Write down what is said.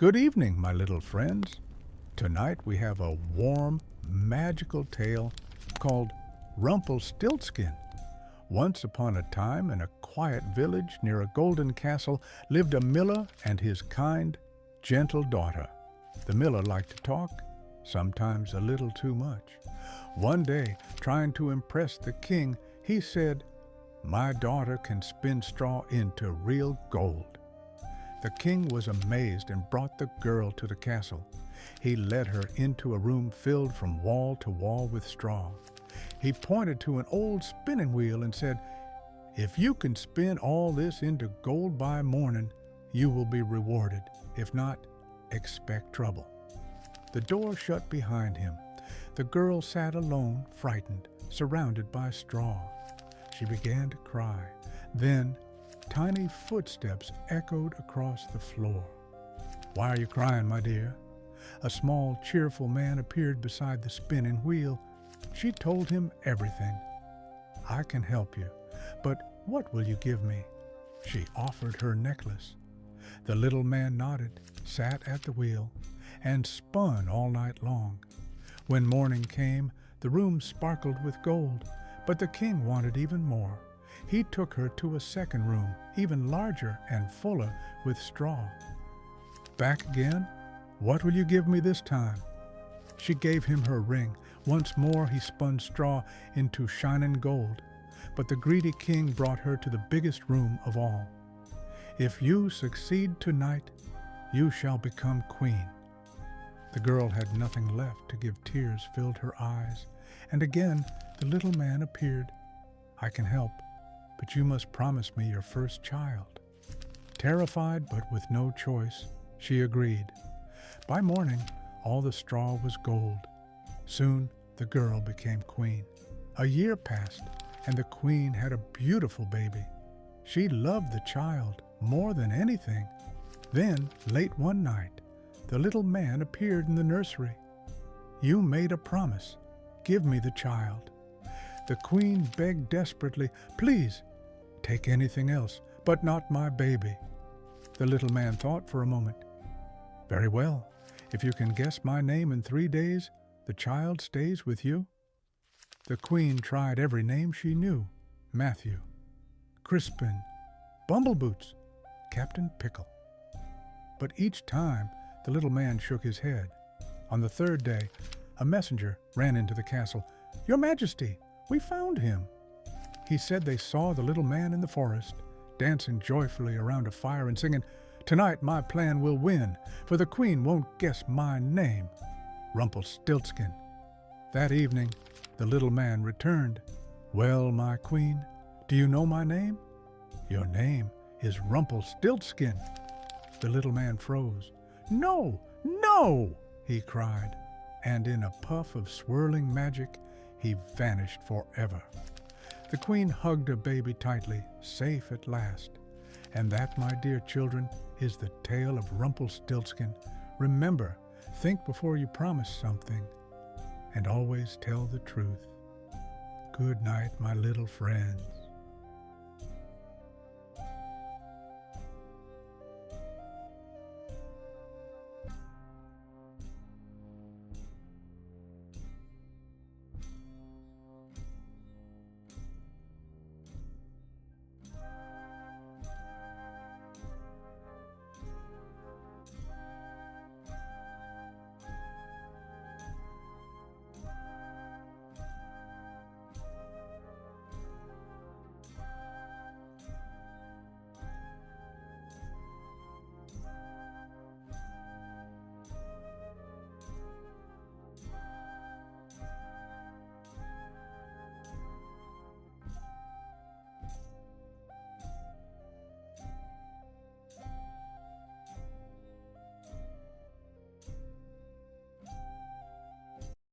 Good evening, my little friends. Tonight we have a warm, magical tale called Rumpelstiltskin. Once upon a time, in a quiet village near a golden castle, lived a miller and his kind, gentle daughter. The miller liked to talk, sometimes a little too much. One day, trying to impress the king, he said, "My daughter can spin straw into real gold." The king was amazed and brought the girl to the castle. He led her into a room filled from wall to wall with straw. He pointed to an old spinning wheel and said, "If you can spin all this into gold by morning, you will be rewarded. If not, expect trouble." The door shut behind him. The girl sat alone, frightened, surrounded by straw. She began to cry. Then, tiny footsteps echoed across the floor. "Why are you crying, my dear?" A small, cheerful man appeared beside the spinning wheel. She told him everything. "I can help you, but what will you give me?" She offered her necklace. The little man nodded, sat at the wheel, and spun all night long. When morning came, the room sparkled with gold, but the king wanted even more. He took her to a second room, even larger and fuller with straw. "Back again? What will you give me this time?" She gave him her ring. Once more he spun straw into shining gold, but the greedy king brought her to the biggest room of all. "If you succeed tonight, you shall become queen." The girl had nothing left to give. Tears filled her eyes, and again the little man appeared. "I can help, but you must promise me your first child." Terrified but with no choice, she agreed. By morning, all the straw was gold. Soon, the girl became queen. A year passed, and the queen had a beautiful baby. She loved the child more than anything. Then, late one night, the little man appeared in the nursery. "You made a promise. Give me the child." The queen begged desperately, "Please, take anything else, but not my baby." The little man thought for a moment. "Very well. If you can guess my name in 3 days, the child stays with you." The queen tried every name she knew: Matthew, Crispin, Bumbleboots, Captain Pickle. But each time, the little man shook his head. On the third day, a messenger ran into the castle. "Your Majesty, we found him." He said they saw the little man in the forest, dancing joyfully around a fire and singing, "Tonight my plan will win, for the queen won't guess my name, Rumpelstiltskin." That evening, the little man returned. "Well, my queen, do you know my name?" "Your name is Rumpelstiltskin." The little man froze. "No, no!" he cried, and in a puff of swirling magic, he vanished forever. The queen hugged her baby tightly, safe at last. And that, my dear children, is the tale of Rumpelstiltskin. Remember, think before you promise something, and always tell the truth. Good night, my little friends.